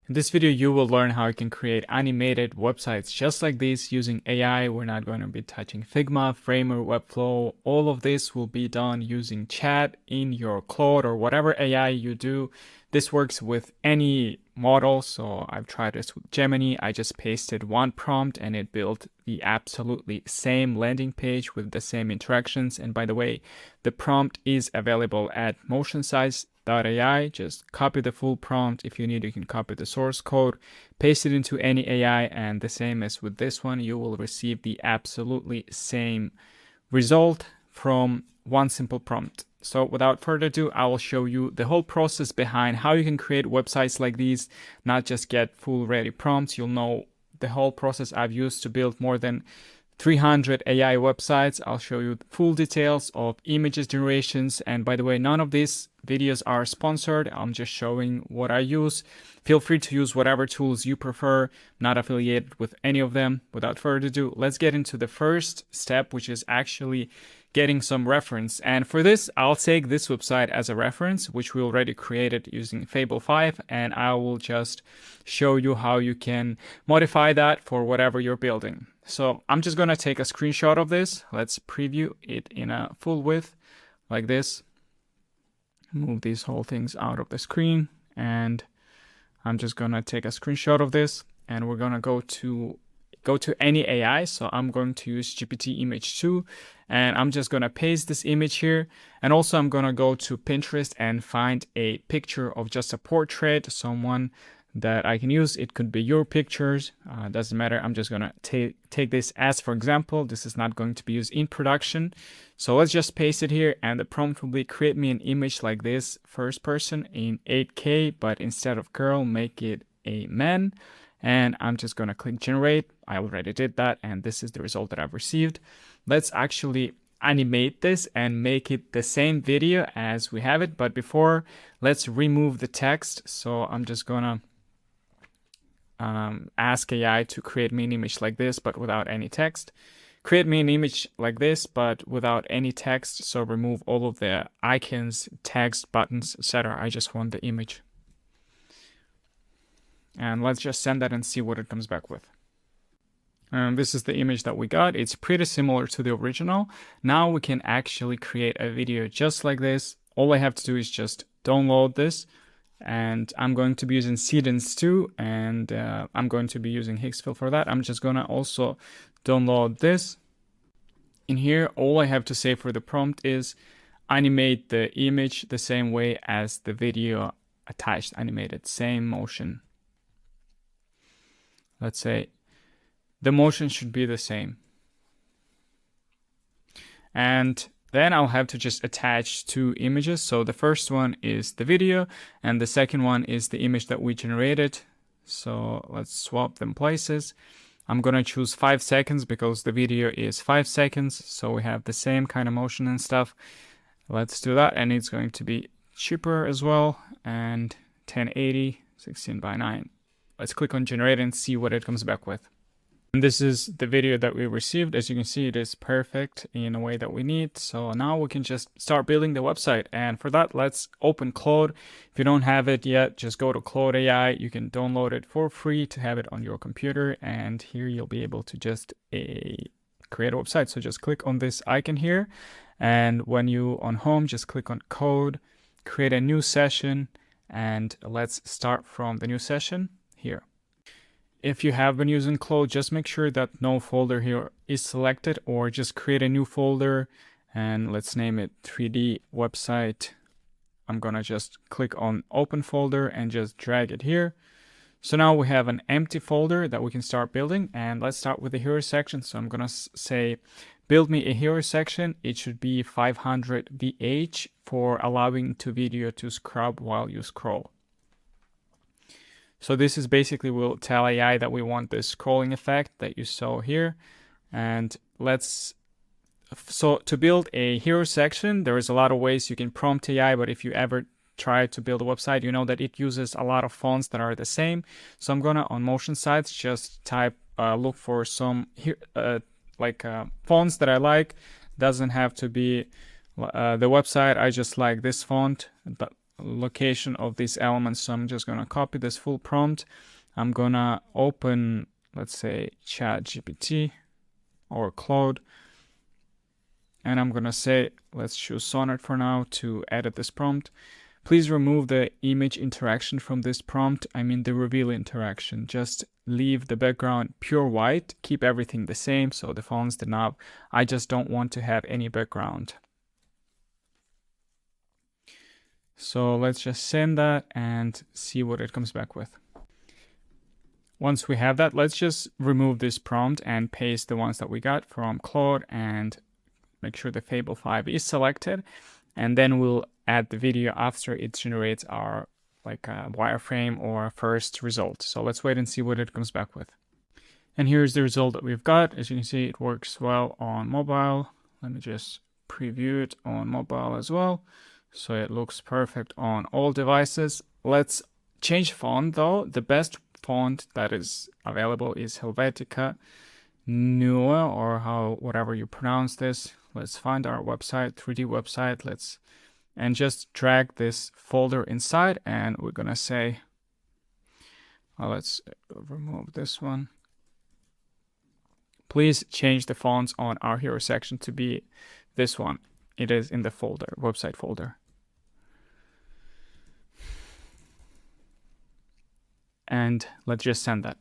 In this video, you will learn how you can create animated websites just like this using AI. We're not going to be touching Figma, Framer, Webflow. All of this will be done using chat in your Claude or whatever AI you do. This works with any model. So I've tried this with Gemini. I just pasted one prompt and it built the absolutely same landing page with the same interactions. And by the way, the prompt is available at motionsize.ai. Just copy the full prompt. If you need, you can copy the source code, paste it into any AI, and the same as with this one, you will receive the absolutely same result from one simple prompt. So without further ado, I will show you the whole process behind how you can create websites like these, not just get full ready prompts. You'll know the whole process I've used to build more than 300 AI websites. I'll show you full details of images generations. And by the way, none of these videos are sponsored. I'm just showing what I use. Feel free to use whatever tools you prefer. Not affiliated with any of them. Without further ado, let's get into the first step, which is actually getting some reference. And for this, I'll take this website as a reference, which we already created using Fable 5. And I will just show you how you can modify that for whatever you're building. So I'm just going to take a screenshot of this. Let's preview it in a full width like this. Move these whole things out of the screen. And I'm just going to take a screenshot of this. And we're going to go to any AI. So I'm going to use GPT Image 2. And I'm just going to paste this image here. And also I'm going to go to Pinterest and find a picture of just a portrait, someone that I can use. It could be your pictures, doesn't matter. I'm just gonna take this as for example. This is not going to be used in production. So let's just paste it here, and the prompt will be create me an image like this, first person in 8K, but instead of girl, make it a man. And I'm just gonna click generate. I already did that, and this is the result that I've received. Let's actually animate this and make it the same video as we have it. But before, let's remove the text. So I'm just gonna ask AI to create me an image like this, but without any text. Create me an image like this, but without any text. So remove all of the icons, text, buttons, etc. I just want the image. And let's just send that and see what it comes back with. This is the image that we got. It's pretty similar to the original. Now we can actually create a video just like this. All I have to do is just download this. And I'm going to be using Seedance 2, and I'm going to be using Higgsville for that. I'm just gonna also download this. In here, all I have to say for the prompt is animate the image the same way as the video attached, animated, same motion. Let's say the motion should be the same. And then I'll have to just attach two images. So the first one is the video, and the second one is the image that we generated. So let's swap them places. I'm gonna choose 5 seconds because the video is 5 seconds. So we have the same kind of motion and stuff. Let's do that, and it's going to be cheaper as well. And 1080, 16:9. Let's click on generate and see what it comes back with. And this is the video that we received. As you can see, it is perfect in a way that we need. So now we can just start building the website. And for that, let's open Claude. If you don't have it yet, just go to Claude AI. You can download it for free to have it on your computer. And here you'll be able to just create a website. So just click on this icon here. And when you on home, just click on code, create a new session. And let's start from the new session here. If you have been using Claude, just make sure that no folder here is selected, or just create a new folder and let's name it 3D website. I'm gonna just click on open folder and just drag it here. So now we have an empty folder that we can start building, and let's start with the hero section. So I'm gonna say build me a hero section. It should be 500 VH for allowing to video to scrub while you scroll. So this is basically, we'll tell AI that we want the scrolling effect that you saw here. And so to build a hero section, there is a lot of ways you can prompt AI, but if you ever try to build a website, you know that it uses a lot of fonts that are the same. So I'm gonna, on motion sites, just type, look for some fonts that I like. Doesn't have to be the website. I just like this font, but location of these elements. So I'm just going to copy this full prompt. I'm going to open, let's say, ChatGPT or Claude. And I'm going to say, let's choose Sonnet for now to edit this prompt. Please remove the image interaction from this prompt. I mean the reveal interaction. Just leave the background pure white. Keep everything the same. So the fonts, the knob. I just don't want to have any background. So let's just send that and see what it comes back with. Once we have that, let's just remove this prompt and paste the ones that we got from Claude and make sure the Fable 5 is selected. And then we'll add the video after it generates our wireframe or first result. So let's wait and see what it comes back with. And here's the result that we've got. As you can see, it works well on mobile. Let me just preview it on mobile as well. So it looks perfect on all devices. Let's change font though. The best font that is available is Helvetica Neue, or whatever you pronounce this. Let's find our website, 3D website. And just drag this folder inside, and we're gonna say, let's remove this one. Please change the fonts on our hero section to be this one. It is in the folder, website folder. And let's just send that.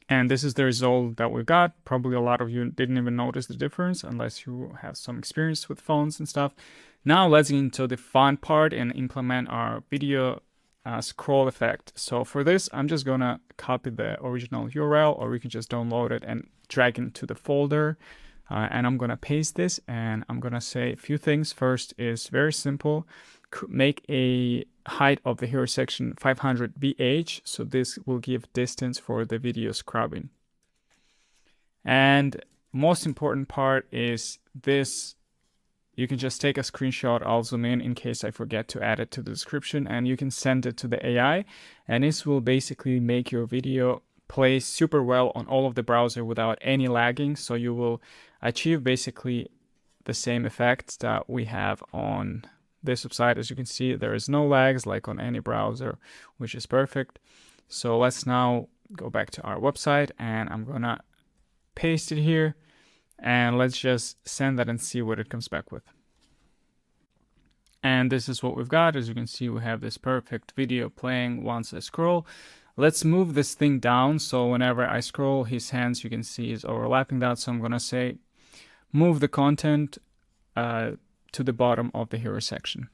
And this is the result that we got. Probably a lot of you didn't even notice the difference unless you have some experience with phones and stuff. Now let's get into the fun part and implement our video scroll effect. So for this, I'm just gonna copy the original URL, or we can just download it and drag it into the folder. And I'm gonna paste this, and I'm gonna say a few things. First is very simple. Make a height of the hero section 500 VH, so this will give distance for the video scrubbing. And most important part is this. You can just take a screenshot. I'll zoom in case I forget to add it to the description, and you can send it to the AI, and this will basically make your video play super well on all of the browser without any lagging. So you will achieve basically the same effects that we have on this website. As you can see, there is no lags like on any browser, which is perfect. So let's now go back to our website, and I'm gonna paste it here, and let's just send that and see what it comes back with. And this is what we've got. As you can see, we have this perfect video playing once I scroll. Let's move this thing down, so whenever I scroll, his hands, you can see, is overlapping that. So I'm gonna say move the content to the bottom of the hero section.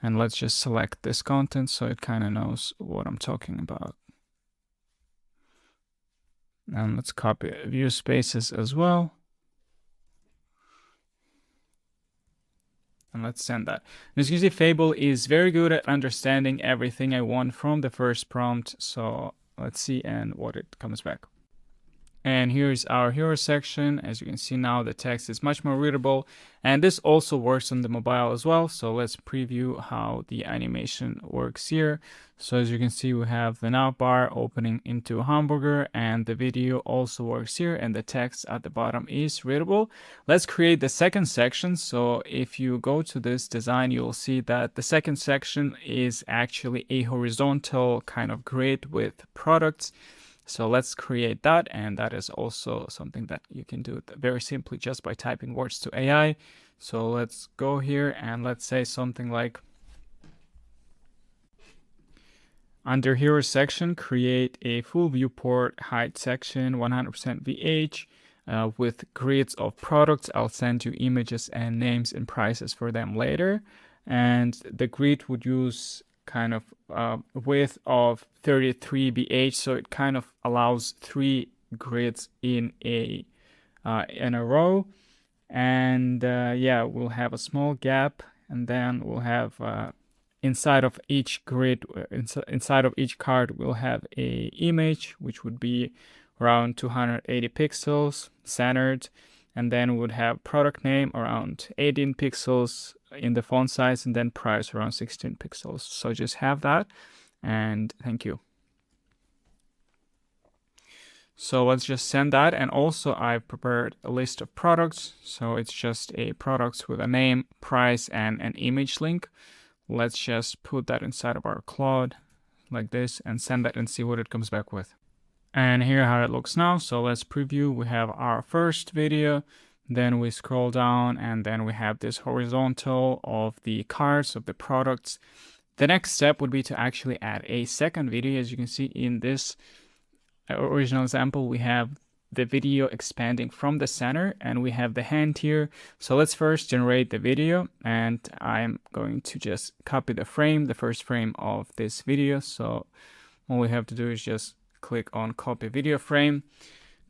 And let's just select this content so it kind of knows what I'm talking about. And let's copy view spaces as well. And let's send that. As you can see, Fable is very good at understanding everything I want from the first prompt. So let's see and what it comes back. And here's our hero section. As you can see now, the text is much more readable, and this also works on the mobile as well. So let's preview how the animation works here. So as you can see, we have the nav bar opening into a hamburger, and the video also works here, and the text at the bottom is readable. Let's create the second section. So if you go to this design, you'll see that the second section is actually a horizontal kind of grid with products. So let's create that, and that is also something that you can do very simply just by typing words to AI. So let's go here and let's say something like, under hero section, create a full viewport height section 100% VH with grids of products. I'll send you images and names and prices for them later. And the grid would use kind of width of 33 BH, so it kind of allows 3 grids in a row. And yeah, we'll have a small gap, and then we'll have inside of each grid, inside of each card, we'll have a image which would be around 280 pixels centered, and then we would have product name around 18 pixels in the font size, and then price around 16 pixels. So just have that, and thank you. So let's just send that. And also I've prepared a list of products. So it's just a products with a name, price, and an image link. Let's just put that inside of our Claude like this and send that and see what it comes back with. And here how it looks now. So let's preview. We have our first video, then we scroll down, and then we have this horizontal of the cards of the products. The next step would be to actually add a second video. As you can see in this original example, we have the video expanding from the center and we have the hand here. So let's first generate the video, and I'm going to just copy the frame, the first frame of this video. So all we have to do is just click on copy video frame,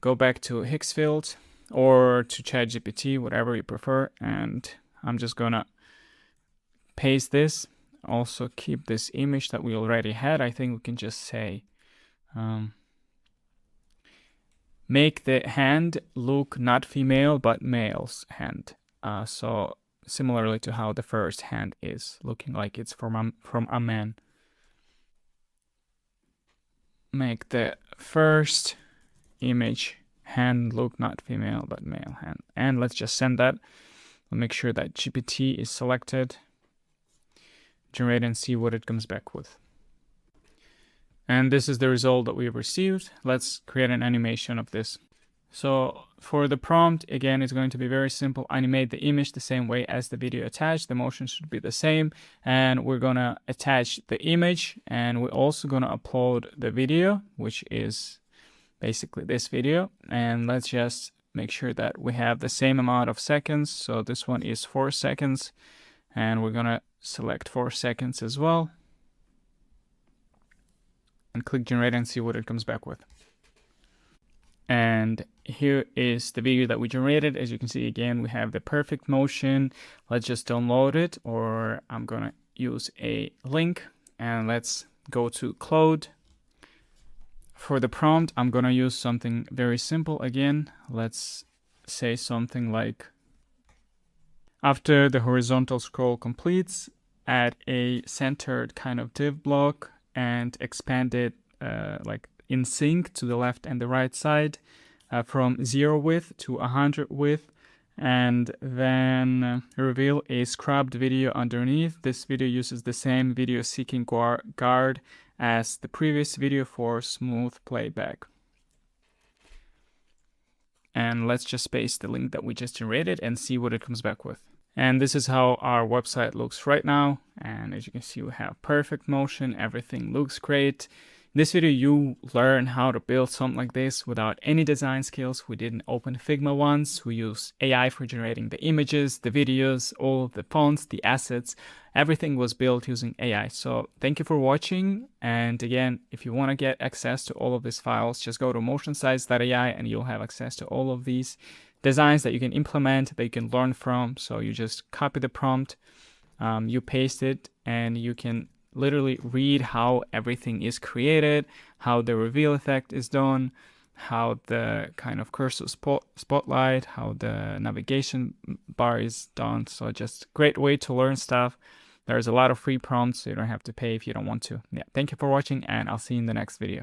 go back to Higgsfield or to ChatGPT, whatever you prefer, and I'm just gonna paste this. Also keep this image that we already had. I think we can just say make the hand look not female but male's hand. So similarly to how the first hand is looking like it's from a man. Make the first image hand look not female but male hand, and let's just send that. We'll make sure that GPT is selected, generate, and see what it comes back with. And this is the result that we've received. Let's create an animation of this. So for the prompt, again, it's going to be very simple. Animate the image the same way as the video attached. The motion should be the same. And we're going to attach the image, and we're also going to upload the video, which is basically this video. And let's just make sure that we have the same amount of seconds. So this one is 4 seconds, and we're going to select 4 seconds as well. And click generate and see what it comes back with. And here is the video that we generated. As you can see, again, we have the perfect motion. Let's just download it, or I'm gonna use a link, and let's go to Claude. For the prompt, I'm gonna use something very simple again. Let's say something like, after the horizontal scroll completes, add a centered kind of div block and expand it like in sync to the left and the right side, from 0 width to 100 width, and then reveal a scrubbed video underneath. This video uses the same video seeking guard as the previous video for smooth playback. And let's just paste the link that we just generated and see what it comes back with. And this is how our website looks right now. And as you can see, we have perfect motion. Everything looks great. In this video, you learn how to build something like this without any design skills. We didn't open Figma once. We use AI for generating the images, the videos, all of the fonts, the assets. Everything was built using AI. So thank you for watching. And again, if you want to get access to all of these files, just go to motionsites.ai and you'll have access to all of these designs that you can implement, that you can learn from. So you just copy the prompt, you paste it, and you can literally read how everything is created, how the reveal effect is done, how the kind of cursor spotlight, how the navigation bar is done. So just a great way to learn stuff. There's a lot of free prompts, so you don't have to pay if you don't want to. Yeah, thank you for watching, and I'll see you in the next video.